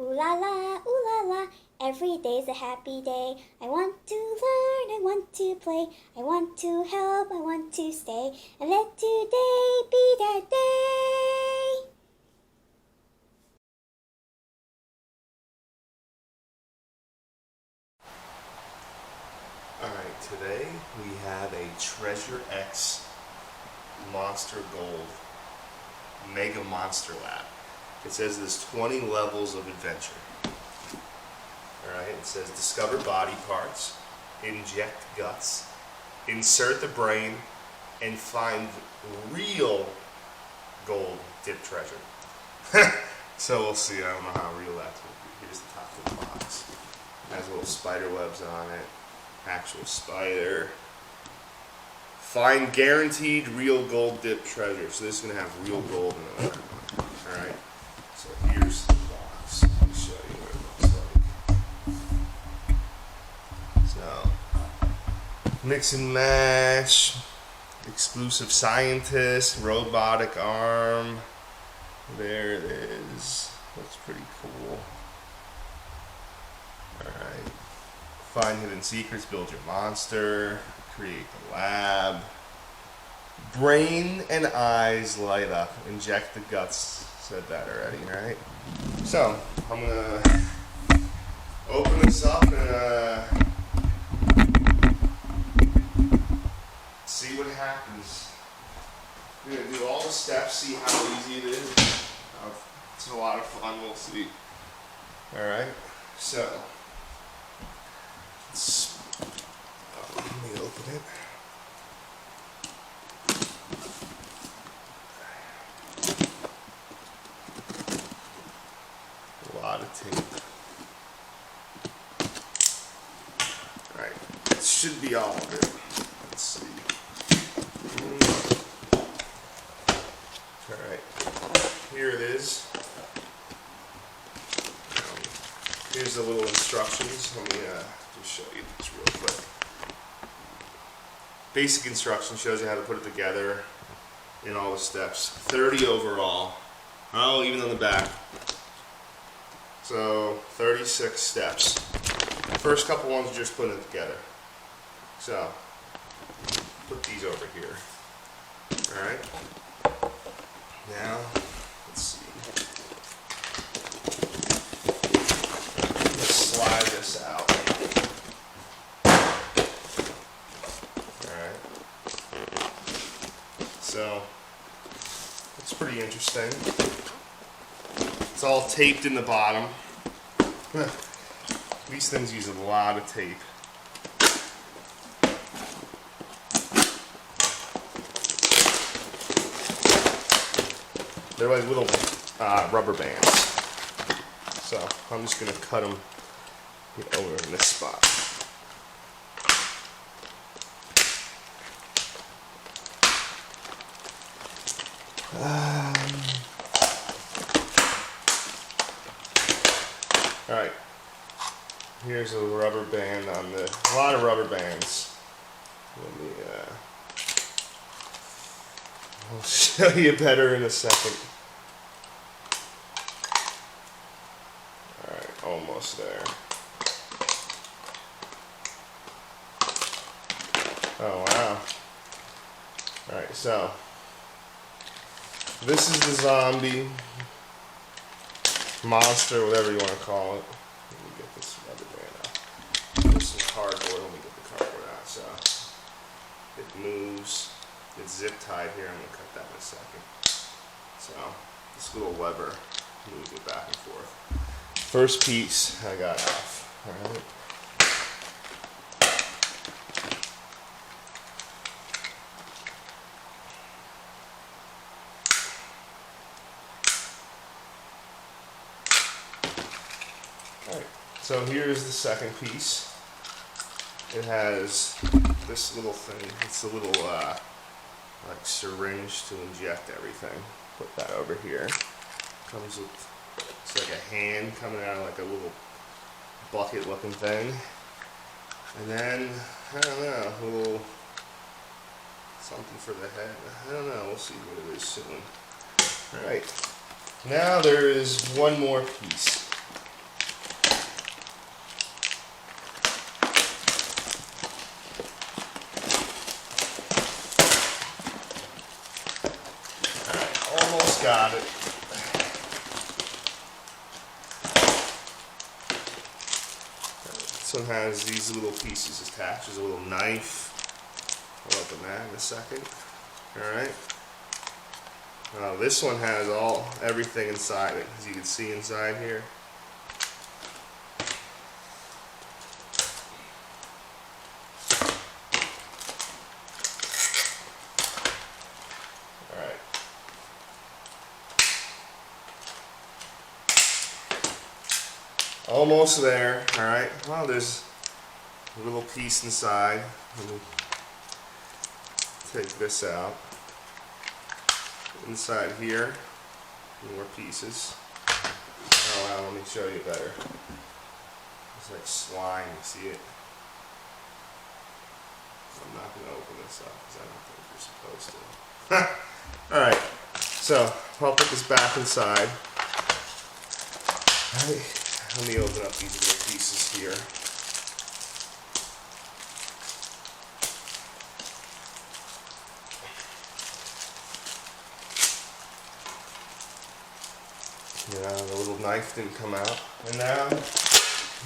Ooh la la, every day's a happy day. I want to learn, I want to play, I want to help, I want to stay, and let today be that day. Alright, today we have a Treasure X Monster Gold Mega Monster Lab. It says there's 20 levels of adventure. Alright, it says discover body parts, inject guts, insert the brain, and find real gold dip treasure. So we'll see. I don't know how real that's going to be. Here's the top of the box. It has little spider webs on it. Actual spider. Find guaranteed real gold dip treasure. So this is going to have real gold in it. Alright. So here's the box. Let me show you what it looks like. So, mix and match. Exclusive scientist. Robotic arm. There it is. Looks pretty cool. Alright. Find hidden secrets, build your monster, create the lab. Brain and eyes light up. Inject the guts. Said that already, right? So, I'm gonna open this up and see what happens. I'm gonna do all the steps, see how easy it is. It's a lot of fun, we'll see. Alright, so. Let me open it. A lot of tape. Alright, it should be all of it. Let's see. Alright, here it is. Here's the little instructions. Let me just show you this real quick. Basic instructions shows you how to put it together in all the steps. 30 overall. Oh, even on the back. So 36 steps. First couple ones are just putting it together. So put these over here. Alright. Now, let's see. Slide this out. Alright. So, it's pretty interesting. It's all taped in the bottom. These things use a lot of tape. They're like little rubber bands. So, I'm just going to cut them over in this spot. Alright, here's a rubber band on a lot of rubber bands. Let me, I'll show you better in a second. Alright, almost there. Oh wow. Alright, so this is the zombie monster, whatever you want to call it. Let me get this rubber band out. There's some cardboard. Let me get the cardboard out. So it moves. It's zip tied here. I'm going to cut that in a second. So this little lever moves it back and forth. First piece I got off. Alright. Alright, so here's the second piece. It has this little thing. It's a little like syringe to inject everything. Put that over here. Comes with, it's like a hand coming out of like a little bucket looking thing. And then, I don't know, a little something for the head. I don't know, we'll see what it is soon. Alright, now there is one more piece. got it. This one has these little pieces attached. There's a little knife. I'll open that in a second. Alright. This one has everything inside it, as you can see inside here. Alright. Almost there. Alright. Well, there's a little piece inside. Let me take this out. Inside here, more pieces. Oh wow, let me show you better. It's like slime, you see it? I'm not going to open this up because I don't think you're supposed to. Alright, so I'll put this back inside. Alright, let me open up these little pieces here. Yeah, the little knife didn't come out. And now,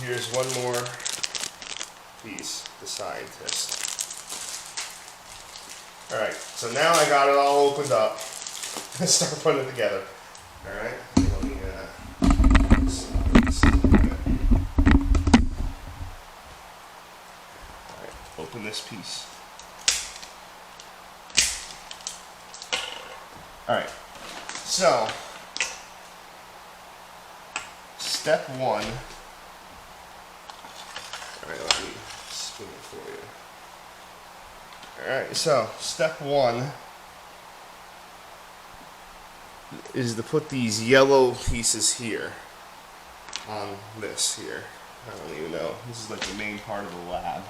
here's one more piece, the scientist. Alright, so now I got it all opened up. Let's start putting it together. Alright, let me Alright, open this piece. Alright, so step one. Alright, let me spin it for you. Alright, so step one is to put these yellow pieces here on this here. I don't even know. This is like the main part of the lab.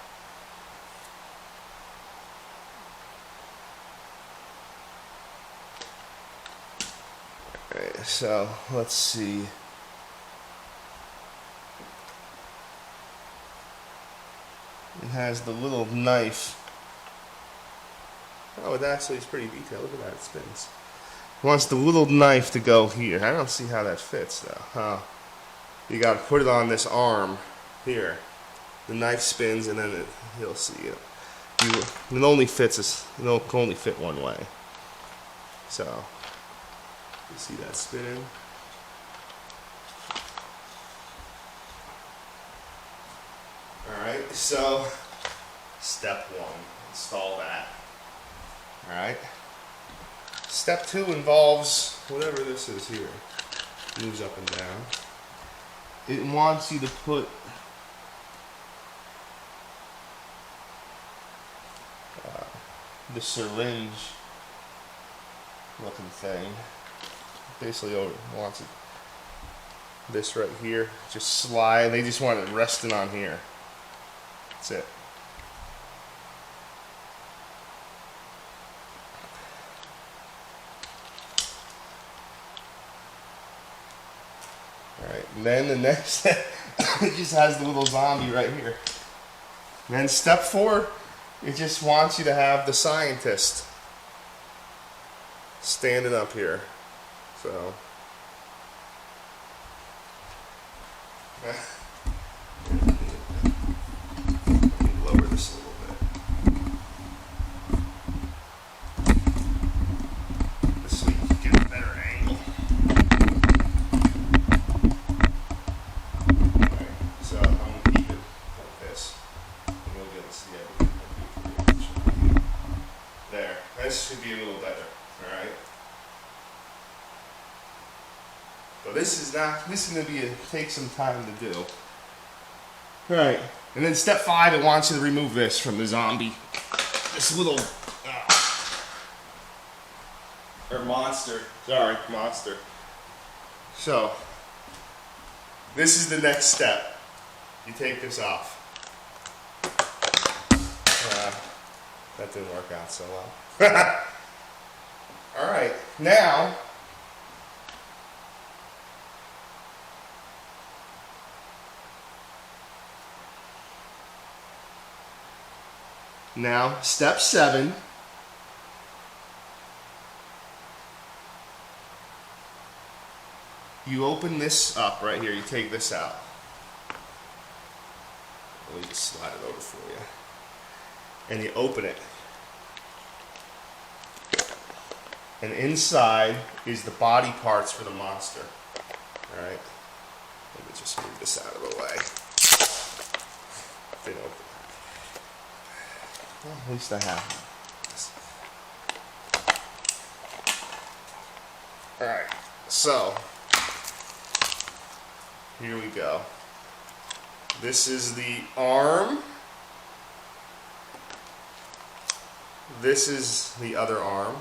Alright, so let's see. It has the little knife. Oh, it actually is pretty detailed. Look at that, it spins. It wants the little knife to go here. I don't see how that fits though. You got to put it on this arm here. The knife spins and then you'll see it. It only fits it'll only fit one way. So you see that spinning? Alright, so step one, install that. Alright. Step two involves whatever this is here. Moves up and down. It wants you to put the syringe looking thing. Basically wants it. This right here. Just slide. They just want it resting on here. That's it. Alright, and then the next step, it just has the little zombie right here. And then step four, it just wants you to have the scientist standing up here. So lower this a little bit. This way you can get a better angle. Alright, so I'm going to keep it like this. And you'll be able to see everything. There. This should be a little better. Alright. So this is going to take some time to do. Alright, and then step 5, it wants you to remove this from the zombie. This little, or monster. Sorry, monster. So, this is the next step. You take this off. That didn't work out so well. Alright, now, step 7. you open this up right here. You take this out. Let me just slide it over for you. And you open it. And inside is the body parts for the monster. Alright? Let me just move this out of the way. They don't. Well, at least I have one. Alright, so here we go. This is the arm. This is the other arm.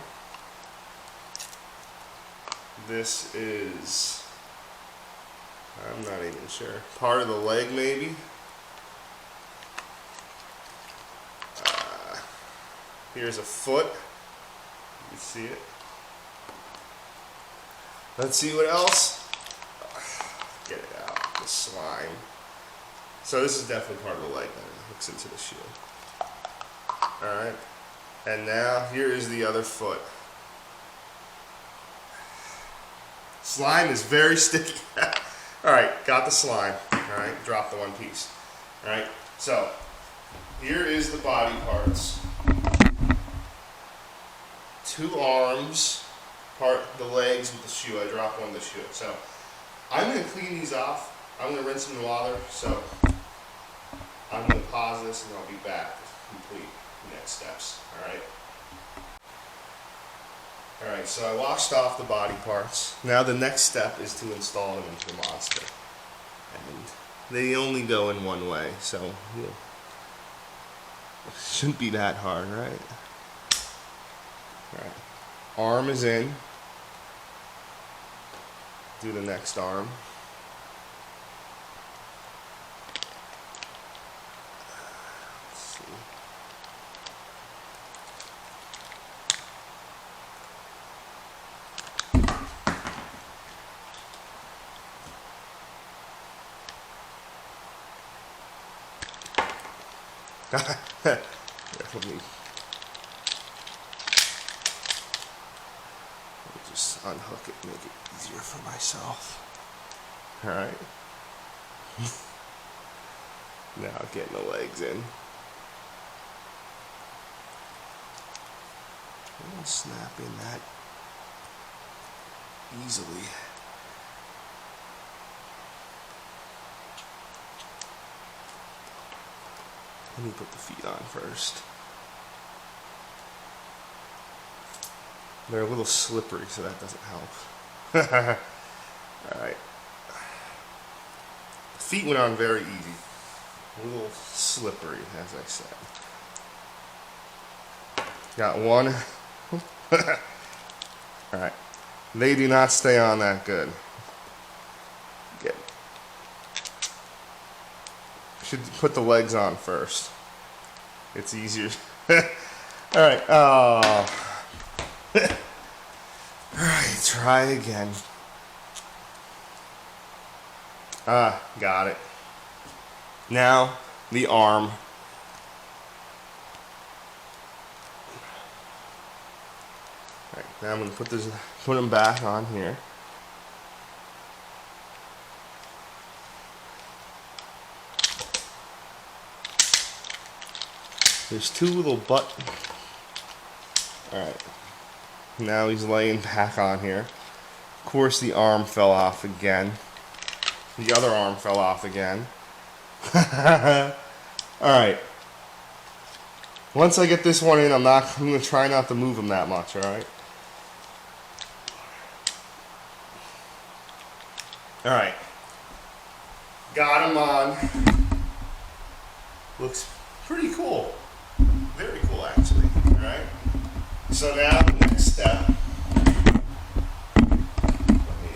This is, I'm not even sure, part of the leg maybe. Here's a foot. You can see it. Let's see what else. Get it out. The slime. So this is definitely part of the leg that hooks into the shoe. Alright. And now here is the other foot. Slime is very sticky. Alright, got the slime. Alright, drop the one piece. Alright, so here is the body parts. 2 arms, the legs with the shoe. I dropped one of the shoe. So I'm going to clean these off. I'm going to rinse them in water. So I'm going to pause this and I'll be back to complete the next steps. Alright. Alright, so I washed off the body parts. Now the next step is to install them into the monster. And they only go in one way, so it shouldn't be that hard, right? Alright, arm is in. Do the next arm. Let's see. Let me just unhook it, make it easier for myself. Alright. Now getting the legs in. I'll snap in that easily. Let me put the feet on first. They're a little slippery, so that doesn't help. Alright. The feet went on very easy. A little slippery, as I said. Got one. Alright. They do not stay on that good. Get. Should put the legs on first. It's easier. Alright. Oh. Alright, try again. Got it. Now, the arm. Alright, now I'm going to put them back on here. There's 2 little buttons. Alright. Now he's laying back on here. Of course the arm fell off again. The other arm fell off again. Alright. Once I get this one in, I'm going to try not to move him that much, alright? Alright. Got him on. Looks pretty cool. Very cool, actually. Alright? So now, the next step. Let me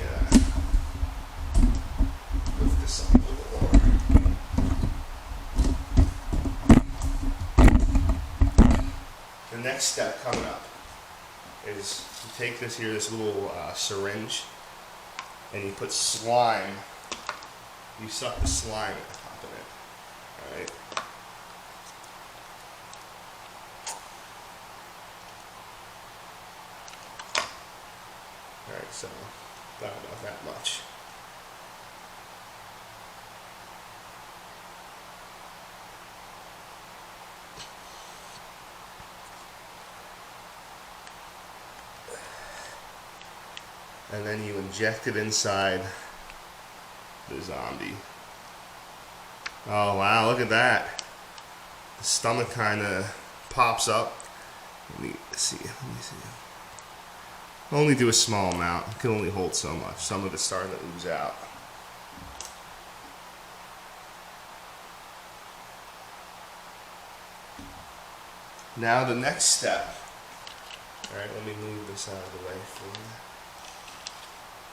lift this up a little more. The next step coming up is you take this here, this little syringe, and you put slime. You suck the slime at the top of it. Alright? Alright, so, not about that much. and then you inject it inside the zombie. Oh wow, look at that. The stomach kind of pops up. Let me see. Only do a small amount. It can only hold so much. Some of it's starting to ooze out. Now the next step. Alright, let me move this out of the way for you.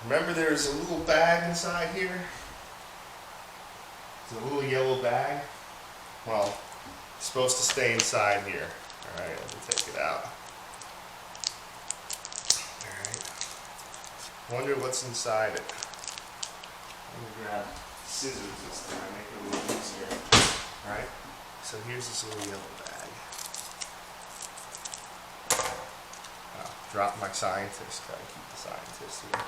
Remember there's a little bag inside here? It's a little yellow bag. Well, it's supposed to stay inside here. Alright, let me take it out. Alright. Wonder what's inside it. I'm going to grab scissors this time, make it a little easier. Alright, so here's this little yellow bag. Drop my scientist. Gotta keep the scientist here.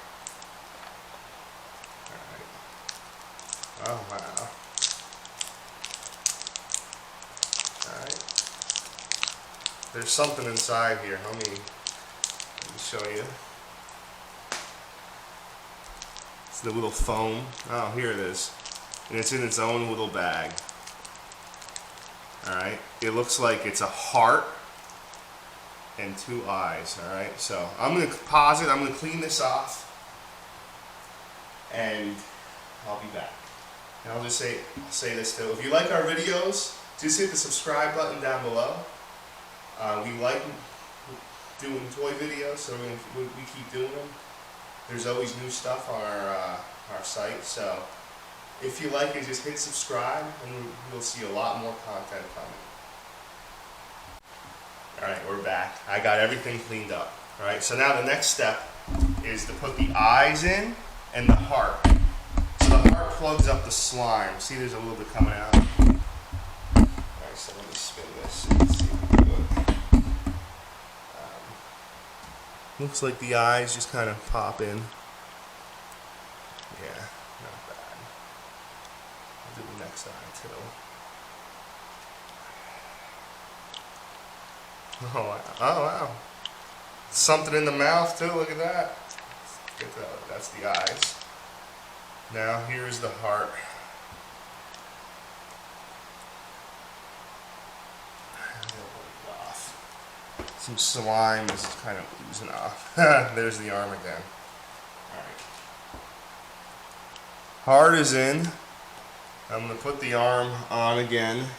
Alright. Oh wow. Alright. There's something inside here. Let me show you. It's the little foam. Oh, here it is. And it's in its own little bag. Alright. It looks like it's a heart and 2 eyes. Alright, so I'm going to pause it. I'm going to clean this off. And I'll be back. And I'll just say this too. If you like our videos, just hit the subscribe button down below. We like doing toy videos, so we keep doing them. There's always new stuff on our site, so if you like it, just hit subscribe and you'll see a lot more content coming. Alright, we're back. I got everything cleaned up. Alright, so now the next step is to put the eyes in and the heart. So the heart plugs up the slime. See, there's a little bit coming out. Alright, so let me spin this and see if we can do it. Looks like the eyes just kind of pop in. Yeah, not bad. I'll do the next eye too. Oh wow. Oh wow. Something in the mouth too, look at that. Get that. That's the eyes. Now here's the heart. Some slime is kind of oozing off. There's the arm again. Alright. Heart is in. I'm going to put the arm on again.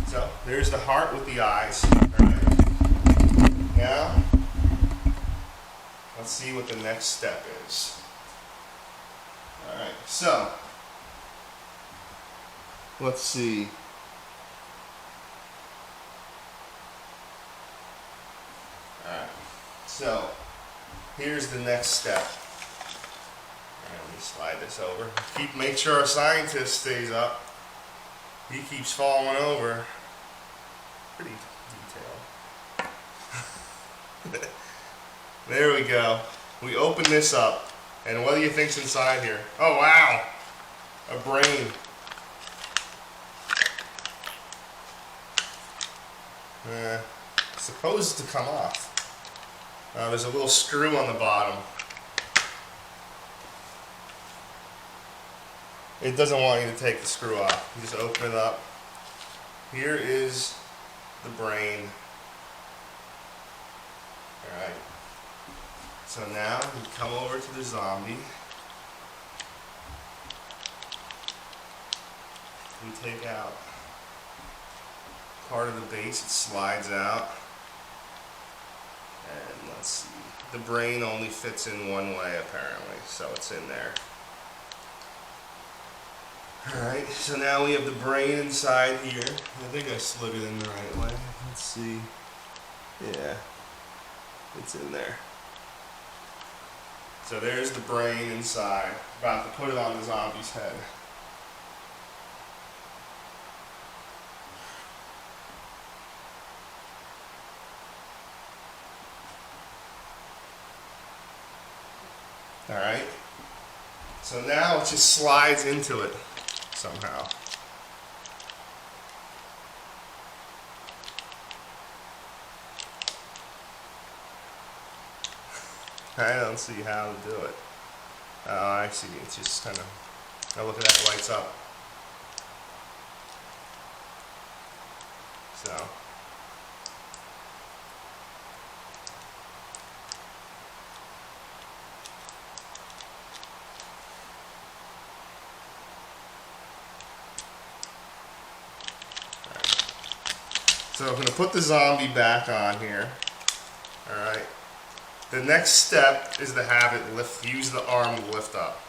So, there's the heart with the eyes. Right. Now, let's see what the next step is. Alright, so, let's see. Alright, so, here's the next step. Alright, let me slide this over. Make sure our scientist stays up. He keeps falling over. Pretty detailed. There we go. We open this up, and what do you think's inside here? Oh wow! A brain. Supposed to come off. There's a little screw on the bottom. It doesn't want you to take the screw off. You just open it up. Here is the brain. Alright. So now we come over to the zombie. We take out part of the base, it slides out. And let's see. The brain only fits in one way apparently, so it's in there. Alright, so now we have the brain inside here. I think I slid it in the right way. Let's see. Yeah, it's in there. So there's the brain inside. About to put it on the zombie's head. Alright, so now it just slides into it somehow. I don't see how to do it. Oh, I see. It's just kind of. Oh, look at that, it lights up. So. So I'm going to put the zombie back on here. Alright. The next step is to have it lift, use the arm to lift up.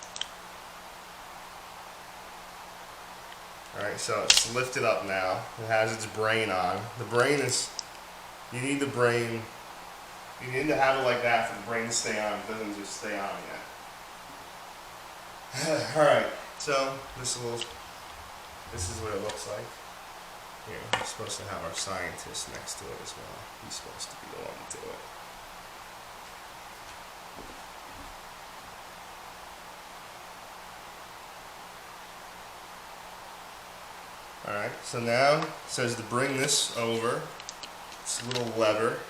Alright, so it's lifted up now. It has its brain on. The brain is, you need the brain, you need to have it like that for the brain to stay on. It doesn't just stay on yet. Alright, so this is what it looks like. Here, we're supposed to have our scientist next to it as well. He's supposed to be the one to do it. Alright, so now it says to bring this over. This little lever.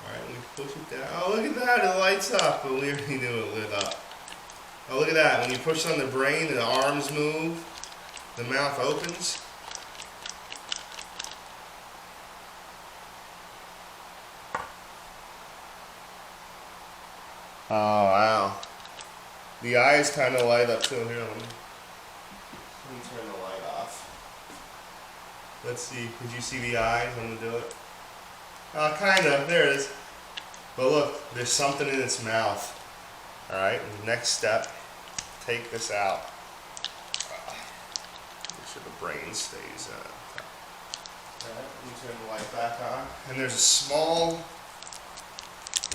Alright, we push it down. Oh, look at that, it lights up. But we already knew it lit up. Oh, look at that. When you push on the brain, the arms move, the mouth opens. Oh, wow. The eyes kind of light up too. Here, let me turn the light off. Let's see. Did you see the eyes? I'm going to do it. Kind of. There it is. But look, there's something in its mouth. Alright, next step. Take this out. Make sure the brain stays top. Alright, let me turn the light back on. And there's a small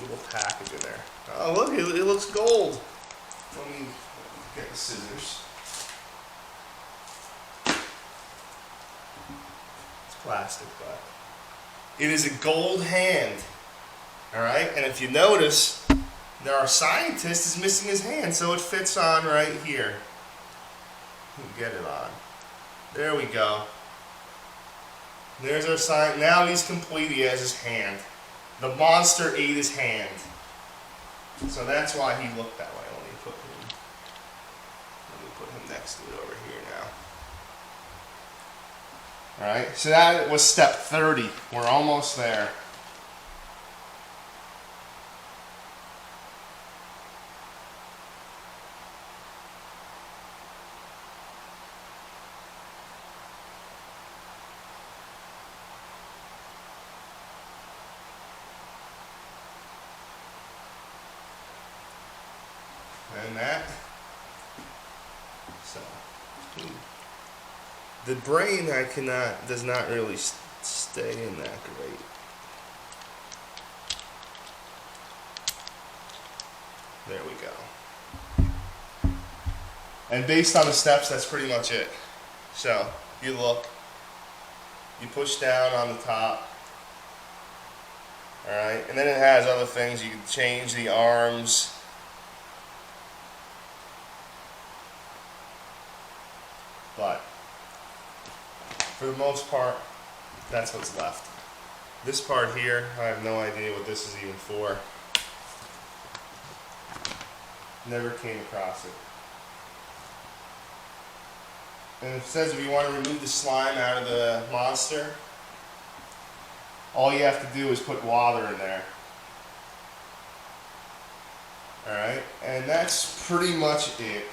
little package in there. Oh, look, it looks gold. Let me get the scissors. It's plastic, but it is a gold hand. Alright, and if you notice, our scientist is missing his hand, so it fits on right here. Get it on. There we go. There's our scientist. Now he's complete. He has his hand. The monster ate his hand. So that's why he looked that way. Let me put him next to it over here now. Alright, so that was step 30. We're almost there. And that, so, the brain does not really stay in that great. There we go. And based on the steps, that's pretty much it. So, you look, you push down on the top, alright, and then it has other things. You can change the arms. But for the most part, that's what's left. This part here, I have no idea what this is even for. Never came across it. And it says if you want to remove the slime out of the monster, all you have to do is put water in there. Alright, and that's pretty much it.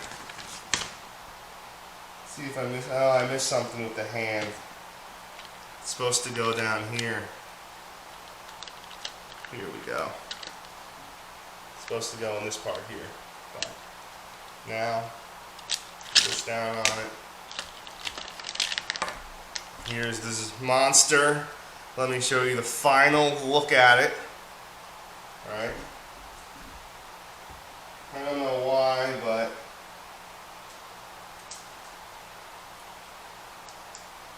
See if I miss. Oh, I missed something with the hand. It's supposed to go down here. Here we go. It's supposed to go in this part here. But now, push down on it. Here's this monster. Let me show you the final look at it. Alright. I don't know why, but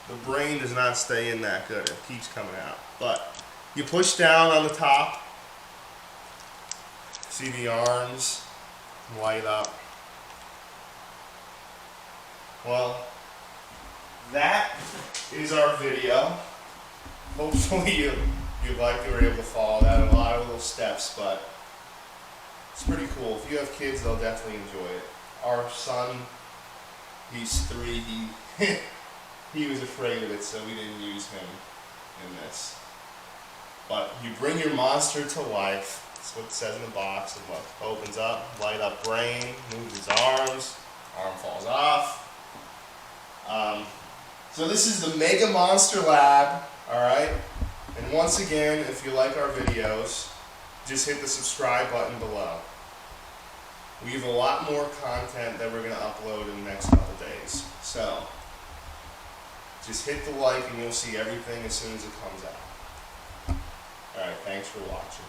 the brain does not stay in that good. It keeps coming out. But you push down on the top. See the arms light up. Well, that is our video. Hopefully you If you like, they were able to follow that. A lot of little steps, but it's pretty cool. If you have kids, they'll definitely enjoy it. Our son, he's 3. He was afraid of it, so we didn't use him in this. But you bring your monster to life. That's what it says in the box. And what opens up, light up brain, moves his arms, arm falls off. So this is the Mega Monster Lab, alright? And once again, if you like our videos, just hit the subscribe button below. We have a lot more content that we're going to upload in the next couple days. So, just hit the like and you'll see everything as soon as it comes out. Alright, thanks for watching.